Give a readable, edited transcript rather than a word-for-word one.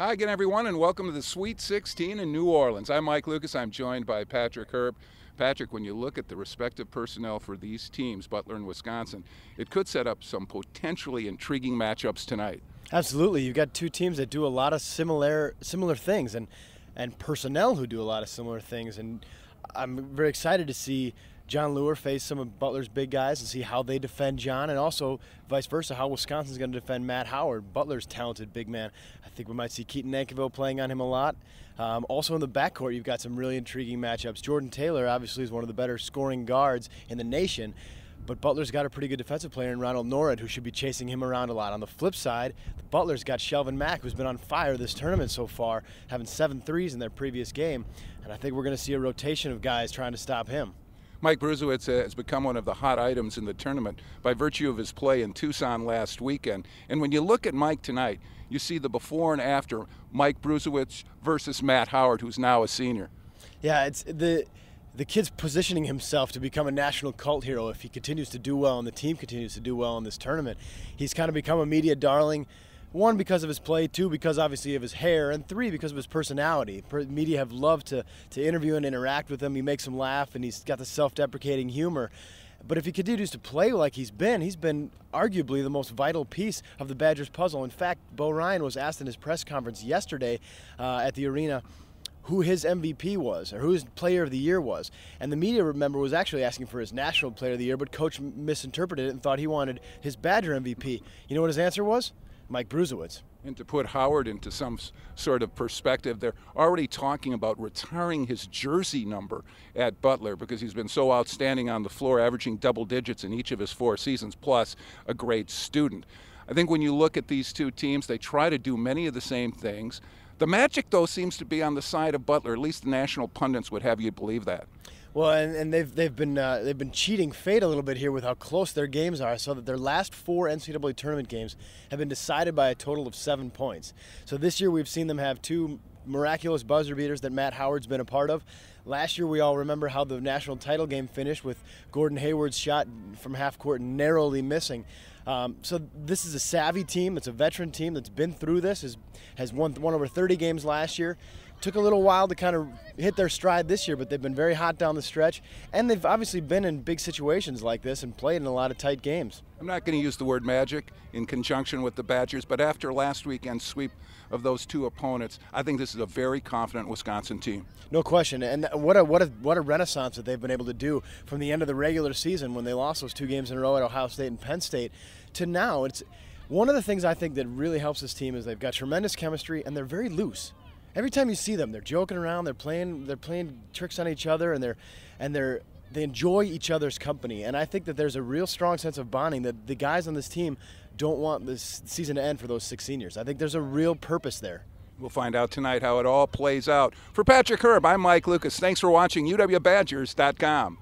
Hi again, everyone, and welcome to the Sweet 16 in New Orleans. I'm Mike Lucas. I'm joined by Patrick Herb. Patrick, when you look at the respective personnel for these teams, Butler and Wisconsin, it could set up some potentially intriguing matchups tonight. Absolutely. You've got two teams that do a lot of similar things and personnel who do a lot of similar things. And I'm very excited to see John Lure face some of Butler's big guys and see how they defend John, and also vice versa, how Wisconsin's going to defend Matt Howard, Butler's talented big man. I think we might see Keaton Nankerville playing on him a lot. Also in the backcourt, you've got some really intriguing matchups. Jordan Taylor obviously is one of the better scoring guards in the nation, but Butler's got a pretty good defensive player in Ronald Norred who should be chasing him around a lot. On the flip side, Butler's got Shelvin Mack, who's been on fire this tournament so far, having 7 threes in their previous game, and I think we're going to see a rotation of guys trying to stop him. Mike Bruzewicz has become one of the hot items in the tournament by virtue of his play in Tucson last weekend. And when you look at Mike tonight, you see the before and after Mike Bruzewicz versus Matt Howard, who's now a senior. Yeah, it's the kid's positioning himself to become a national cult hero if he continues to do well and the team continues to do well in this tournament. He's kind of become a media darling. 1, because of his play, 2, because obviously of his hair, and 3, because of his personality. Media have loved to interview and interact with him. He makes them laugh, and he's got the self-deprecating humor. But if he continues to play like he's been arguably the most vital piece of the Badgers puzzle. In fact, Bo Ryan was asked in his press conference yesterday at the arena who his MVP was, or who his player of the year was. And the media, remember, was actually asking for his national player of the year, but Coach misinterpreted it and thought he wanted his Badger MVP. You know what his answer was? Mike Bruzewicz. And to put Howard into some sort of perspective, they're already talking about retiring his jersey number at Butler because he's been so outstanding on the floor, averaging double digits in each of his 4 seasons, plus a great student. I think when you look at these two teams, they try to do many of the same things. The magic, though, seems to be on the side of Butler. At least the national pundits would have you believe that. Well, and they've been cheating fate a little bit here with how close their games are, so that their last 4 NCAA tournament games have been decided by a total of 7 points. So this year we've seen them have 2 miraculous buzzer beaters that Matt Howard's been a part of. Last year we all remember how the national title game finished with Gordon Hayward's shot from half court narrowly missing. So this is a savvy team. It's a veteran team that's been through this, has won over 30 games last year. Took a little while to kind of hit their stride this year, but they've been very hot down the stretch, and they've obviously been in big situations like this and played in a lot of tight games. I'm not going to use the word magic in conjunction with the Badgers, but after last weekend's sweep of those 2 opponents, I think this is a very confident Wisconsin team. No question, and what a renaissance that they've been able to do from the end of the regular season when they lost those 2 games in a row at Ohio State and Penn State to now. It's one of the things I think that really helps this team is they've got tremendous chemistry and they're very loose. Every time you see them, they're joking around, they're playing tricks on each other, and they enjoy each other's company. And I think that there's a real strong sense of bonding that the guys on this team don't want this season to end for those 6 seniors. I think there's a real purpose there. We'll find out tonight how it all plays out. For Patrick Herb, I'm Mike Lucas. Thanks for watching UWBadgers.com.